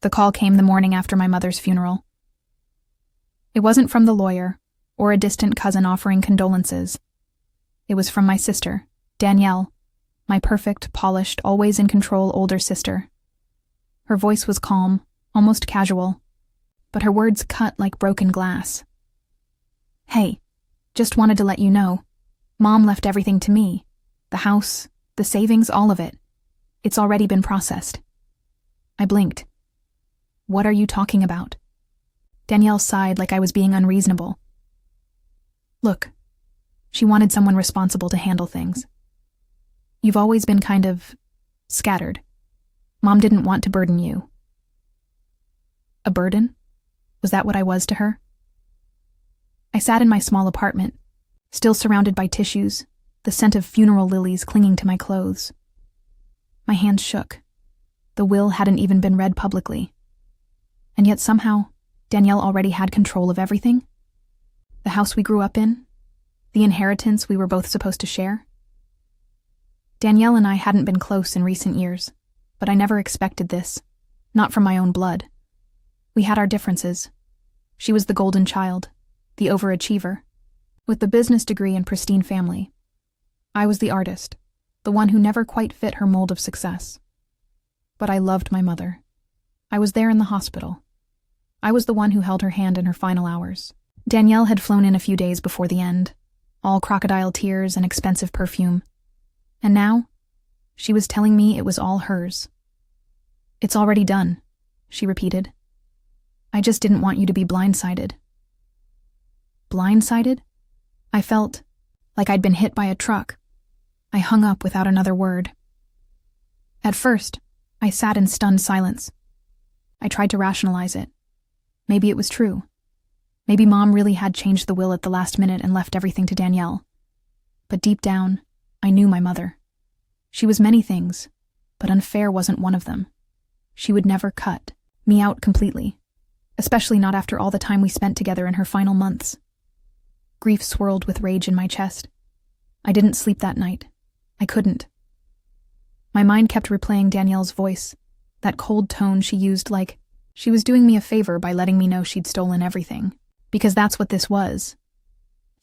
The call came the morning after my mother's funeral. It wasn't from the lawyer or a distant cousin offering condolences. It was from my sister, Danielle, my perfect, polished, always in control older sister. Her voice was calm, almost casual, but her words cut like broken glass. "Hey, just wanted to let you know. Mom left everything to me. The house, the savings, all of it. It's already been processed." I blinked. "What are you talking about?" Danielle sighed like I was being unreasonable. "Look, she wanted someone responsible to handle things. You've always been kind of scattered. Mom didn't want to burden you." A burden? Was that what I was to her? I sat in my small apartment, still surrounded by tissues, the scent of funeral lilies clinging to my clothes. My hands shook. The will hadn't even been read publicly. And yet somehow, Danielle already had control of everything. The house we grew up in, the inheritance we were both supposed to share. Danielle and I hadn't been close in recent years, but I never expected this, not from my own blood. We had our differences. She was the golden child, the overachiever, with the business degree and pristine family. I was the artist, the one who never quite fit her mold of success. But I loved my mother. I was there in the hospital. I was the one who held her hand in her final hours. Danielle had flown in a few days before the end, all crocodile tears and expensive perfume. And now, she was telling me it was all hers. "It's already done," she repeated. "I just didn't want you to be blindsided." Blindsided? I felt like I'd been hit by a truck. I hung up without another word. At first, I sat in stunned silence. I tried to rationalize it. Maybe it was true. Maybe Mom really had changed the will at the last minute and left everything to Danielle. But deep down, I knew my mother. She was many things, but unfair wasn't one of them. She would never cut me out completely, especially not after all the time we spent together in her final months. Grief swirled with rage in my chest. I didn't sleep that night. I couldn't. My mind kept replaying Danielle's voice, that cold tone she used like she was doing me a favor by letting me know she'd stolen everything. Because that's what this was.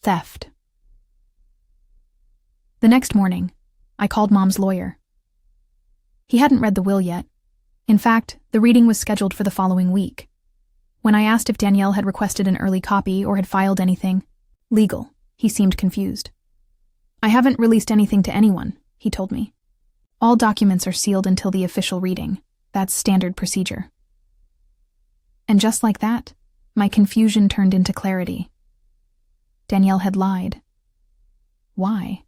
Theft. The next morning, I called Mom's lawyer. He hadn't read the will yet. In fact, the reading was scheduled for the following week. When I asked if Danielle had requested an early copy or had filed anything legal, he seemed confused. "I haven't released anything to anyone," he told me. "All documents are sealed until the official reading. That's standard procedure." And just like that, my confusion turned into clarity. Danielle had lied. Why?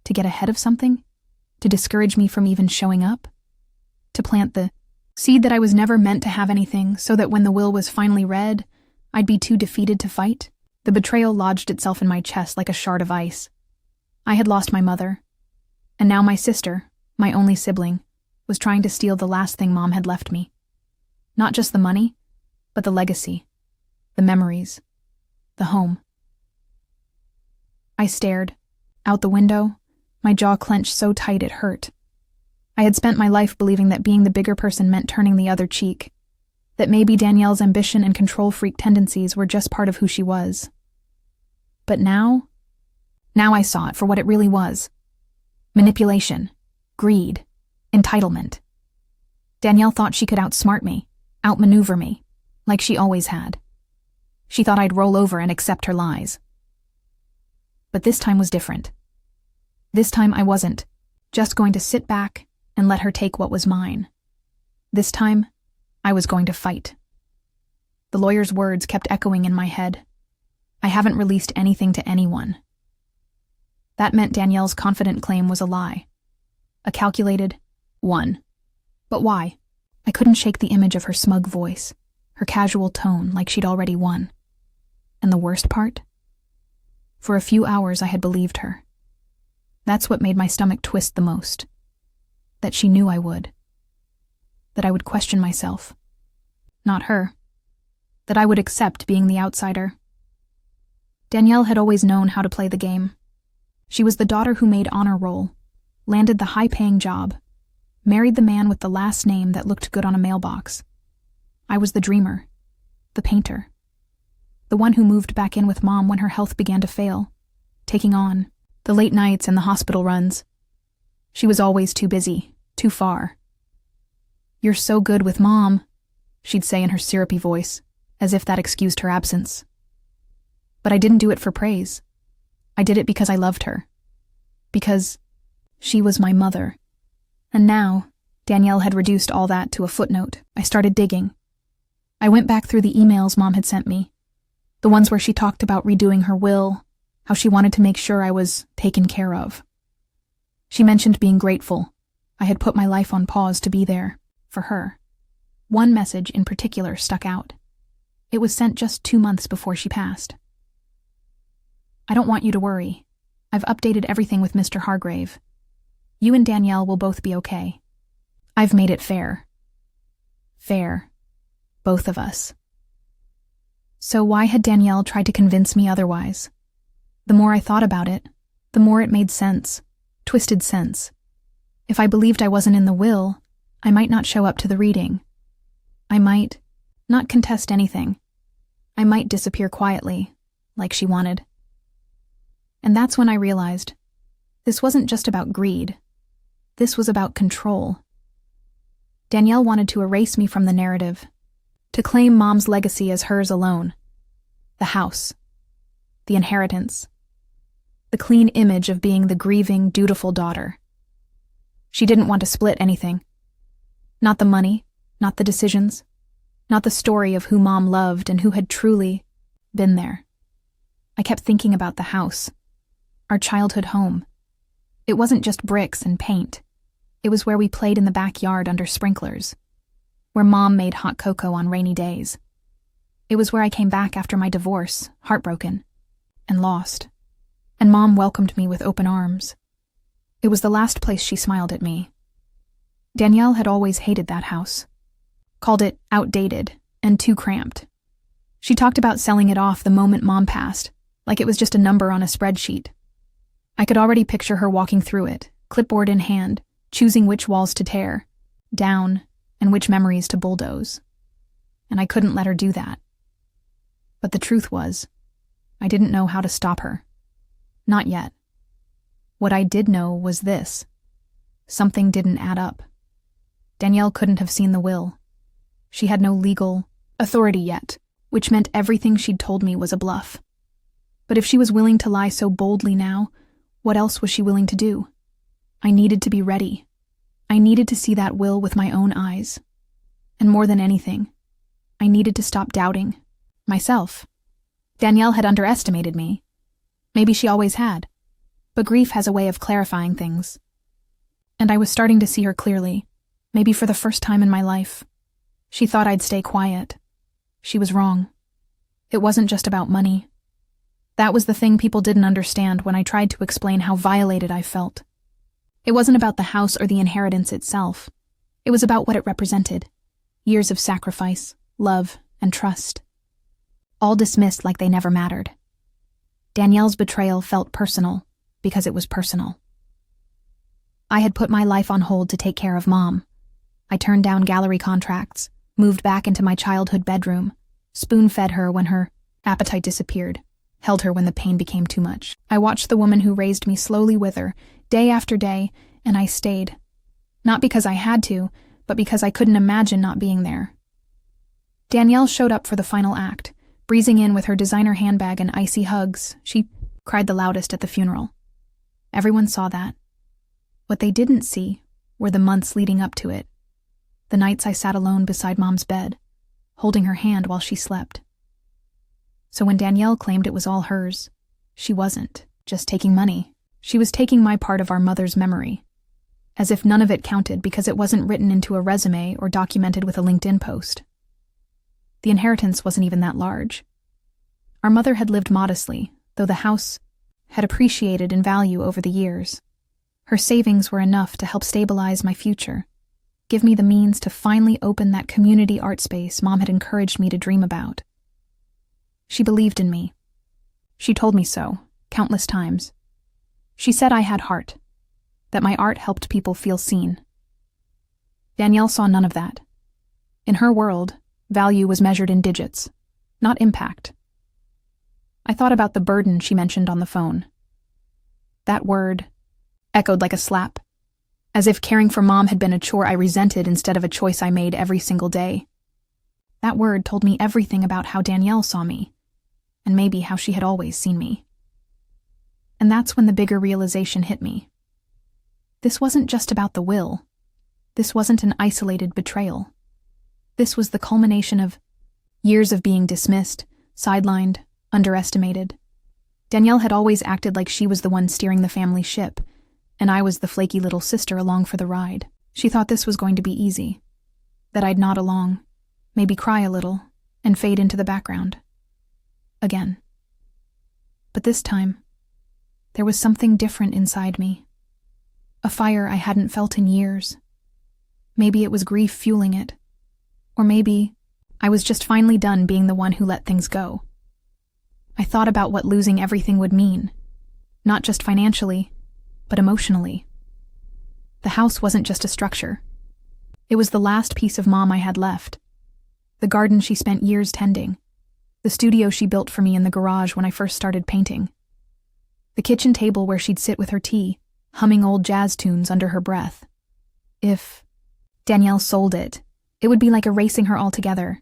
To get ahead of something? To discourage me from even showing up? To plant the seed that I was never meant to have anything, so that when the will was finally read, I'd be too defeated to fight? The betrayal lodged itself in my chest like a shard of ice. I had lost my mother, and now my sister, my only sibling, was trying to steal the last thing Mom had left me. Not just the money, but the legacy, the memories, the home. I stared. Out the window, my jaw clenched so tight it hurt. I had spent my life believing that being the bigger person meant turning the other cheek, that maybe Danielle's ambition and control freak tendencies were just part of who she was. But now I saw it for what it really was. Manipulation, greed, entitlement. Danielle thought she could outsmart me, outmaneuver me, like she always had. She thought I'd roll over and accept her lies. But this time was different. This time I wasn't just going to sit back and let her take what was mine. This time, I was going to fight. The lawyer's words kept echoing in my head. I haven't released anything to anyone. That meant Danielle's confident claim was a lie. A calculated one. But why? I couldn't shake the image of her smug voice, her casual tone like she'd already won. And the worst part? For a few hours I had believed her. That's what made my stomach twist the most. That she knew I would. That I would question myself. Not her. That I would accept being the outsider. Danielle had always known how to play the game. She was the daughter who made honor roll, landed the high-paying job, married the man with the last name that looked good on a mailbox. I was the dreamer, the painter, the one who moved back in with Mom when her health began to fail, taking on the late nights and the hospital runs. She was always too busy, too far. "You're so good with Mom," she'd say in her syrupy voice, as if that excused her absence. But I didn't do it for praise. I did it because I loved her. Because she was my mother. And now, Danielle had reduced all that to a footnote. I started digging. I went back through the emails Mom had sent me. The ones where she talked about redoing her will, how she wanted to make sure I was taken care of. She mentioned being grateful. I had put my life on pause to be there, for her. One message in particular stuck out. It was sent just 2 months before she passed. "I don't want you to worry. I've updated everything with Mr. Hargrave. You and Danielle will both be okay. I've made it fair. Fair. Both of us." So why had Danielle tried to convince me otherwise? The more I thought about it, the more it made sense. Twisted sense. If I believed I wasn't in the will, I might not show up to the reading. I might not contest anything. I might disappear quietly, like she wanted. And that's when I realized this wasn't just about greed. This was about control. Danielle wanted to erase me from the narrative, to claim Mom's legacy as hers alone. The house, the inheritance, the clean image of being the grieving, dutiful daughter. She didn't want to split anything. Not the money, not the decisions, not the story of who Mom loved and who had truly been there. I kept thinking about the house, our childhood home. It wasn't just bricks and paint. It was where we played in the backyard under sprinklers, where Mom made hot cocoa on rainy days. It was where I came back after my divorce, heartbroken and lost, and Mom welcomed me with open arms. It was the last place she smiled at me. Danielle had always hated that house, called it outdated and too cramped. She talked about selling it off the moment Mom passed, like it was just a number on a spreadsheet. I could already picture her walking through it, clipboard in hand, choosing which walls to tear down and which memories to bulldoze. And I couldn't let her do that. But the truth was, I didn't know how to stop her. Not yet. What I did know was this. Something didn't add up. Danielle couldn't have seen the will. She had no legal authority yet, which meant everything she'd told me was a bluff. But if she was willing to lie so boldly now, what else was she willing to do? I needed to be ready. I needed to see that will with my own eyes. And more than anything, I needed to stop doubting myself. Danielle had underestimated me. Maybe she always had. But grief has a way of clarifying things. And I was starting to see her clearly, maybe for the first time in my life. She thought I'd stay quiet. She was wrong. It wasn't just about money. That was the thing people didn't understand when I tried to explain how violated I felt. It wasn't about the house or the inheritance itself. It was about what it represented. Years of sacrifice, love, and trust. All dismissed like they never mattered. Danielle's betrayal felt personal because it was personal. I had put my life on hold to take care of Mom. I turned down gallery contracts, moved back into my childhood bedroom, spoon-fed her when her appetite disappeared, held her when the pain became too much. I watched the woman who raised me slowly wither, day after day, and I stayed. Not because I had to, but because I couldn't imagine not being there. Danielle showed up for the final act, breezing in with her designer handbag and icy hugs. She cried the loudest at the funeral. Everyone saw that. What they didn't see were the months leading up to it. The nights I sat alone beside Mom's bed, holding her hand while she slept. So when Danielle claimed it was all hers, she wasn't just taking money. She was taking my part of our mother's memory, as if none of it counted because it wasn't written into a resume or documented with a LinkedIn post. The inheritance wasn't even that large. Our mother had lived modestly, though the house had appreciated in value over the years. Her savings were enough to help stabilize my future, give me the means to finally open that community art space Mom had encouraged me to dream about. She believed in me. She told me so, countless times. She said I had heart, that my art helped people feel seen. Danielle saw none of that. In her world, Value was measured in digits, not impact. I thought about the burden she mentioned on the phone. That word echoed like a slap, as if caring for Mom had been a chore I resented instead of a choice I made every single day. That word told me everything about how Danielle saw me, and maybe how she had always seen me. And that's when the bigger realization hit me. This wasn't just about the will. This wasn't an isolated betrayal. This was the culmination of years of being dismissed, sidelined, underestimated. Danielle had always acted like she was the one steering the family ship, and I was the flaky little sister along for the ride. She thought this was going to be easy, that I'd nod along, maybe cry a little, and fade into the background. Again. But this time, there was something different inside me. A fire I hadn't felt in years. Maybe it was grief fueling it. Or maybe I was just finally done being the one who let things go. I thought about what losing everything would mean, not just financially, but emotionally. The house wasn't just a structure. It was the last piece of Mom I had left. The garden she spent years tending. The studio she built for me in the garage when I first started painting. The kitchen table where she'd sit with her tea, humming old jazz tunes under her breath. If Danielle sold it, it would be like erasing her altogether.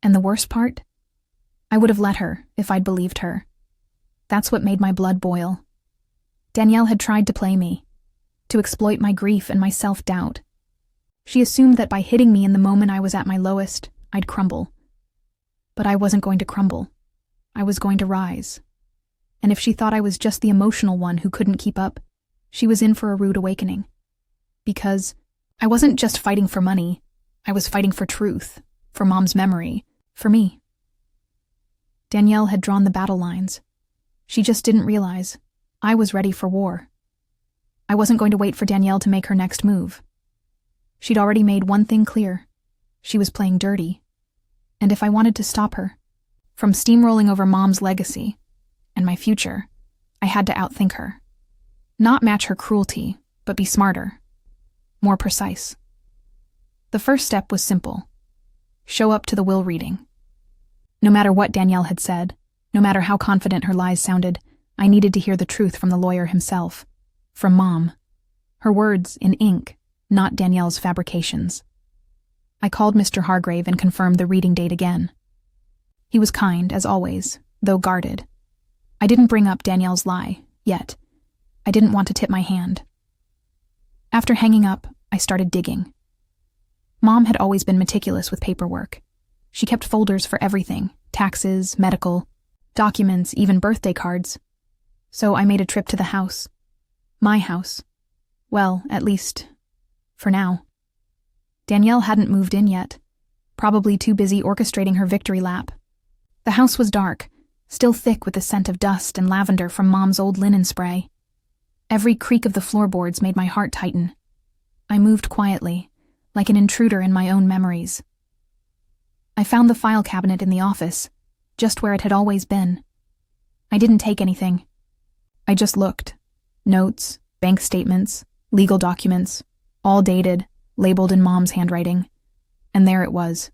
And the worst part? I would have let her if I'd believed her. That's what made my blood boil. Danielle had tried to play me, to exploit my grief and my self-doubt. She assumed that by hitting me in the moment I was at my lowest, I'd crumble. But I wasn't going to crumble. I was going to rise. And if she thought I was just the emotional one who couldn't keep up, she was in for a rude awakening. Because I wasn't just fighting for money, I was fighting for truth, for Mom's memory, for me. Danielle had drawn the battle lines. She just didn't realize I was ready for war. I wasn't going to wait for Danielle to make her next move. She'd already made one thing clear. She was playing dirty. And if I wanted to stop her from steamrolling over Mom's legacy and my future, I had to outthink her. Not match her cruelty, but be smarter, more precise. The first step was simple. Show up to the will reading. No matter what Danielle had said, no matter how confident her lies sounded, I needed to hear the truth from the lawyer himself, from Mom. Her words in ink, not Danielle's fabrications. I called Mr. Hargrave and confirmed the reading date again. He was kind, as always, though guarded. I didn't bring up Danielle's lie, yet. I didn't want to tip my hand. After hanging up, I started digging. Mom had always been meticulous with paperwork. She kept folders for everything, taxes, medical, documents, even birthday cards. So I made a trip to the house. My house. Well, at least, for now. Danielle hadn't moved in yet, probably too busy orchestrating her victory lap. The house was dark, still thick with the scent of dust and lavender from Mom's old linen spray. Every creak of the floorboards made my heart tighten. I moved quietly, like an intruder in my own memories. I found the file cabinet in the office, just where it had always been. I didn't take anything. I just looked. Notes, bank statements, legal documents, all dated, labeled in Mom's handwriting. And there it was.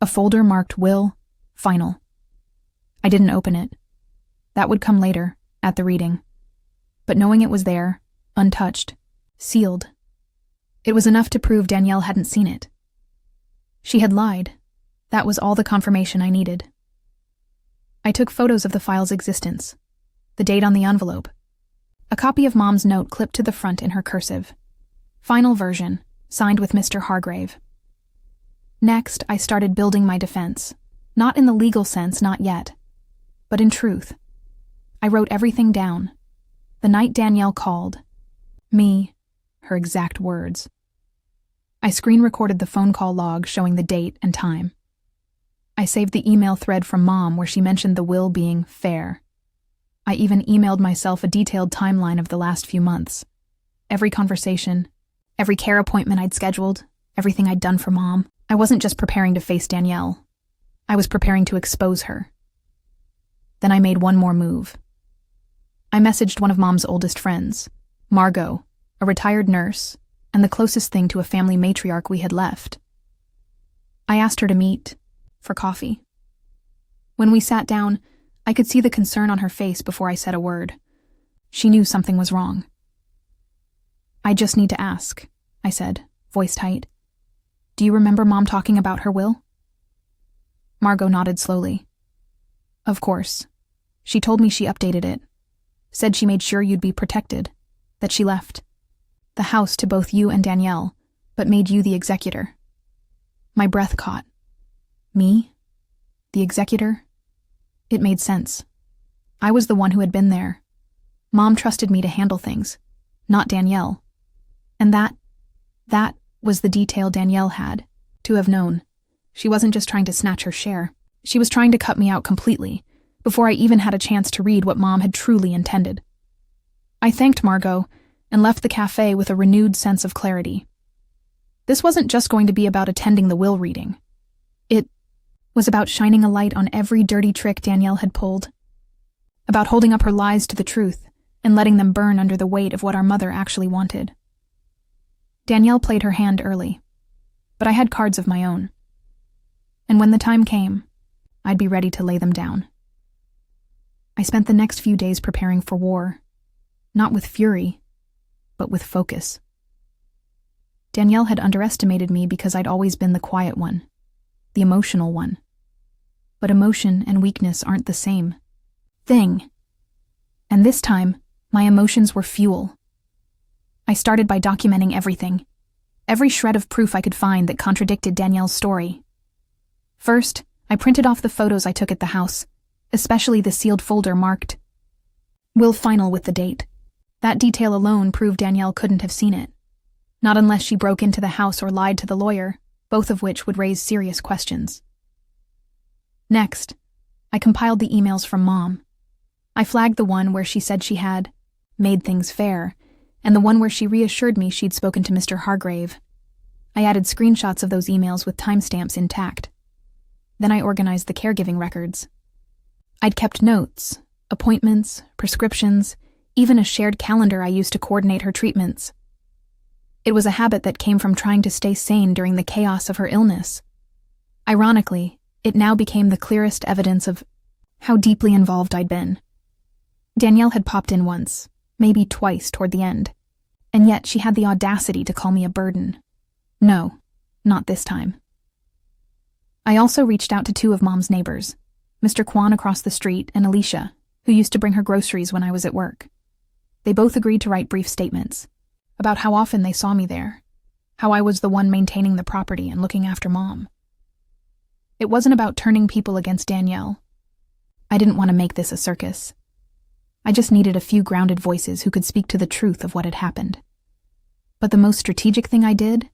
A folder marked Will, Final. I didn't open it. That would come later, at the reading. But knowing it was there, untouched, sealed, it was enough to prove Danielle hadn't seen it. She had lied. That was all the confirmation I needed. I took photos of the file's existence, the date on the envelope, a copy of Mom's note clipped to the front in her cursive. Final version, signed with Mr. Hargrave. Next, I started building my defense. Not in the legal sense, not yet, but in truth. I wrote everything down. The night Danielle called. Me, her exact words. I screen recorded the phone call log showing the date and time. I saved the email thread from Mom where she mentioned the will being fair. I even emailed myself a detailed timeline of the last few months. Every conversation, every care appointment I'd scheduled, everything I'd done for Mom. I wasn't just preparing to face Danielle. I was preparing to expose her. Then I made one more move. I messaged one of Mom's oldest friends, Margot, a retired nurse, and the closest thing to a family matriarch we had left. I asked her to meet, for coffee. When we sat down, I could see the concern on her face before I said a word. She knew something was wrong. "I just need to ask," I said, voice tight. "Do you remember Mom talking about her will?" Margot nodded slowly. "Of course. She told me she updated it. Said she made sure you'd be protected. That she left the house to both you and Danielle, but made you the executor." My breath caught. Me? The executor? It made sense. I was the one who had been there. Mom trusted me to handle things, not Danielle. And that was the detail Danielle had to have known. She wasn't just trying to snatch her share. She was trying to cut me out completely, before I even had a chance to read what Mom had truly intended. I thanked Margot and left the cafe with a renewed sense of clarity. This wasn't just going to be about attending the will reading. It was about shining a light on every dirty trick Danielle had pulled, about holding up her lies to the truth and letting them burn under the weight of what our mother actually wanted. Danielle played her hand early, but I had cards of my own. And when the time came, I'd be ready to lay them down. I spent the next few days preparing for war, not with fury, but with focus. Danielle had underestimated me because I'd always been the quiet one, the emotional one. But emotion and weakness aren't the same thing. And this time, my emotions were fuel. I started by documenting everything, every shred of proof I could find that contradicted Danielle's story. First, I printed off the photos I took at the house, especially the sealed folder marked "Will Final" with the date. That detail alone proved Danielle couldn't have seen it. Not unless she broke into the house or lied to the lawyer, both of which would raise serious questions. Next, I compiled the emails from Mom. I flagged the one where she said she had made things fair, and the one where she reassured me she'd spoken to Mr. Hargrave. I added screenshots of those emails with timestamps intact. Then I organized the caregiving records. I'd kept notes, appointments, prescriptions, even a shared calendar I used to coordinate her treatments. It was a habit that came from trying to stay sane during the chaos of her illness. Ironically, it now became the clearest evidence of how deeply involved I'd been. Danielle had popped in once, maybe twice toward the end, and yet she had the audacity to call me a burden. No, not this time. I also reached out to two of Mom's neighbors, Mr. Kwan across the street and Alicia, who used to bring her groceries when I was at work. They both agreed to write brief statements about how often they saw me there, how I was the one maintaining the property and looking after Mom. It wasn't about turning people against Danielle. I didn't want to make this a circus. I just needed a few grounded voices who could speak to the truth of what had happened. But the most strategic thing I did?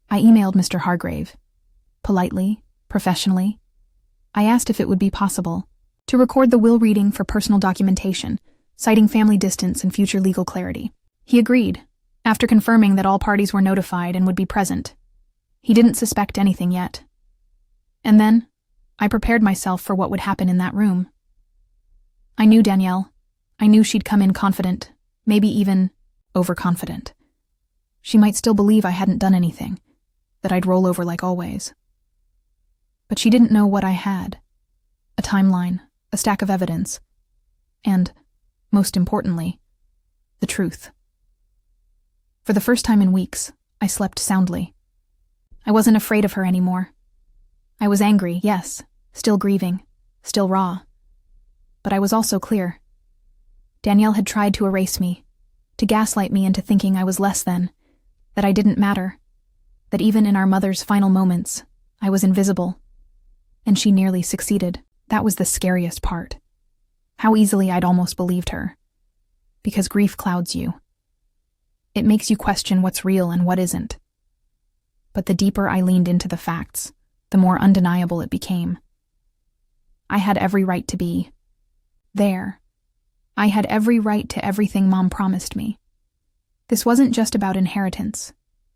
I emailed Mr. Hargrave. Politely, professionally, I asked if it would be possible to record the will reading for personal documentation, citing family distance and future legal clarity. He agreed, after confirming that all parties were notified and would be present. He didn't suspect anything yet. And then, I prepared myself for what would happen in that room. I knew Danielle. I knew she'd come in confident, maybe even overconfident. She might still believe I hadn't done anything, that I'd roll over like always. But she didn't know what I had. A timeline, a stack of evidence, and, most importantly, the truth. For the first time in weeks, I slept soundly. I wasn't afraid of her anymore. I was angry, yes, still grieving, still raw. But I was also clear. Danielle had tried to erase me, to gaslight me into thinking I was less than, that I didn't matter, that even in our mother's final moments, I was invisible. And she nearly succeeded. That was the scariest part. How easily I'd almost believed her. Because grief clouds you. It makes you question what's real and what isn't. But the deeper I leaned into the facts, the more undeniable it became. I had every right to be there. I had every right to everything Mom promised me. This wasn't just about inheritance.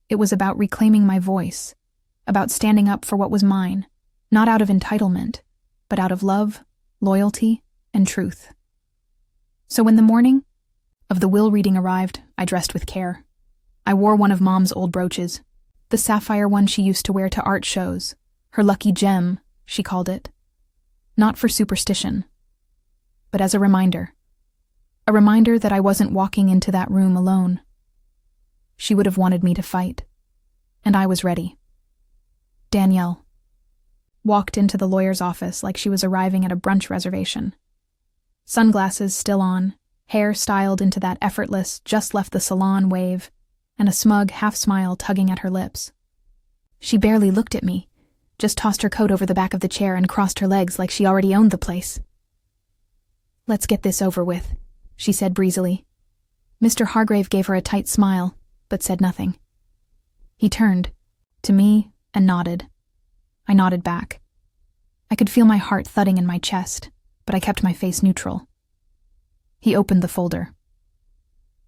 It was about reclaiming my voice, about standing up for what was mine, not out of entitlement, but out of love, loyalty, and truth. So when the morning of the will reading arrived, I dressed with care. I wore one of Mom's old brooches, the sapphire one she used to wear to art shows, her lucky gem she called it. Not for superstition, but as a reminder. A reminder that I wasn't walking into that room alone. She would have wanted me to fight, and I was ready. Danielle walked into the lawyer's office like she was arriving at a brunch reservation. Sunglasses still on, hair styled into that effortless, just-left-the-salon wave, and a smug half-smile tugging at her lips. She barely looked at me, just tossed her coat over the back of the chair and crossed her legs like she already owned the place. "Let's get this over with," she said breezily. Mr. Hargrave gave her a tight smile, but said nothing. He turned to me and nodded. I nodded back. I could feel my heart thudding in my chest, but I kept my face neutral. He opened the folder.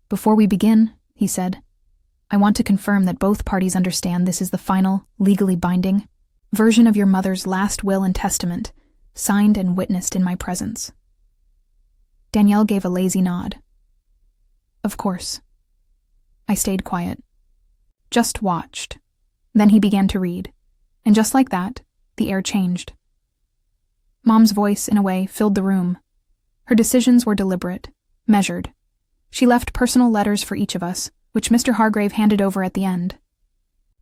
"Before we begin," he said, "I want to confirm that both parties understand this is the final, legally binding version of your mother's last will and testament, signed and witnessed in my presence." Danielle gave a lazy nod. "Of course." I stayed quiet. Just watched. Then he began to read, and just like that, the air changed. Mom's voice, in a way, filled the room. Her decisions were deliberate, measured. She left personal letters for each of us, which Mr. Hargrave handed over at the end.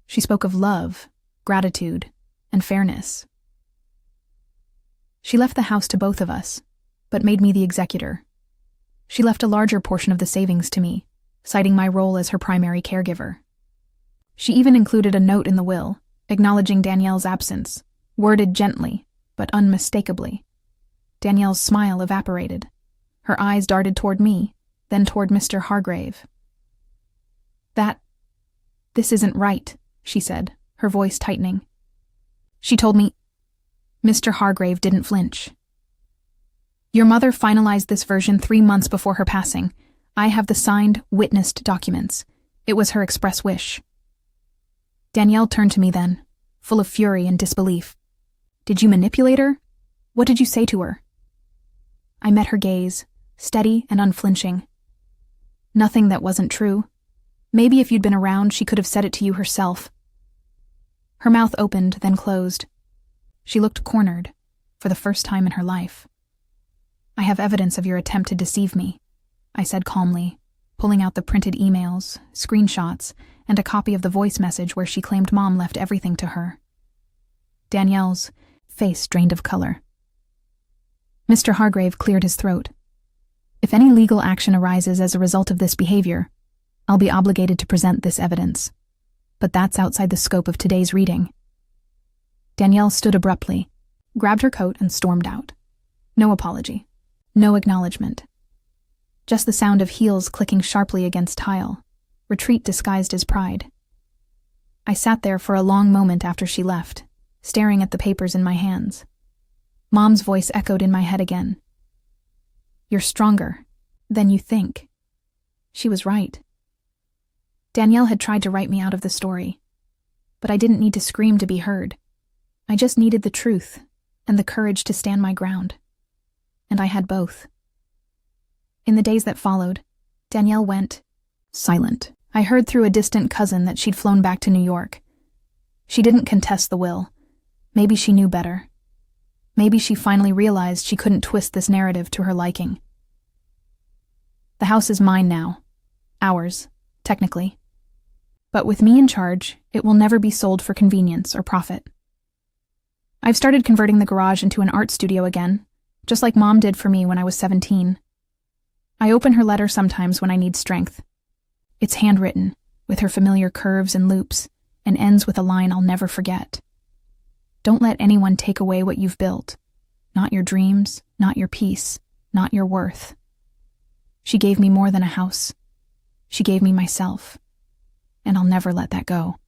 She spoke of love, gratitude, and fairness. She left the house to both of us, but made me the executor. She left a larger portion of the savings to me, citing my role as her primary caregiver. She even included a note in the will, acknowledging Danielle's absence, worded gently, but unmistakably. Danielle's smile evaporated. Her eyes darted toward me, then toward Mr. Hargrave. This isn't right," she said, her voice tightening. She told me. Mr. Hargrave didn't flinch. "Your mother finalized this version 3 months before her passing. I have the signed, witnessed documents. It was her express wish." Danielle turned to me then, full of fury and disbelief. "Did you manipulate her? What did you say to her?" I met her gaze, steady and unflinching. "Nothing that wasn't true. Maybe if you'd been around, she could have said it to you herself." Her mouth opened, then closed. She looked cornered, for the first time in her life. "I have evidence of your attempt to deceive me," I said calmly, pulling out the printed emails, screenshots, and a copy of the voice message where she claimed Mom left everything to her. Danielle's face drained of color. Mr. Hargrave cleared his throat. "If any legal action arises as a result of this behavior, I'll be obligated to present this evidence. But that's outside the scope of today's reading." Danielle stood abruptly, grabbed her coat, and stormed out. No apology. No acknowledgement. Just the sound of heels clicking sharply against tile, retreat disguised as pride. I sat there for a long moment after she left, staring at the papers in my hands. Mom's voice echoed in my head again. "You're stronger than you think." She was right. Danielle had tried to write me out of the story, but I didn't need to scream to be heard. I just needed the truth and the courage to stand my ground. And I had both. In the days that followed, Danielle went silent. I heard through a distant cousin that she'd flown back to New York. She didn't contest the will. Maybe she knew better. Maybe she finally realized she couldn't twist this narrative to her liking. The house is mine now. Ours, technically. But with me in charge, it will never be sold for convenience or profit. I've started converting the garage into an art studio again, just like Mom did for me when I was 17. I open her letter sometimes when I need strength. It's handwritten, with her familiar curves and loops, and ends with a line I'll never forget. "Don't let anyone take away what you've built. Not your dreams, not your peace, not your worth." She gave me more than a house. She gave me myself. And I'll never let that go.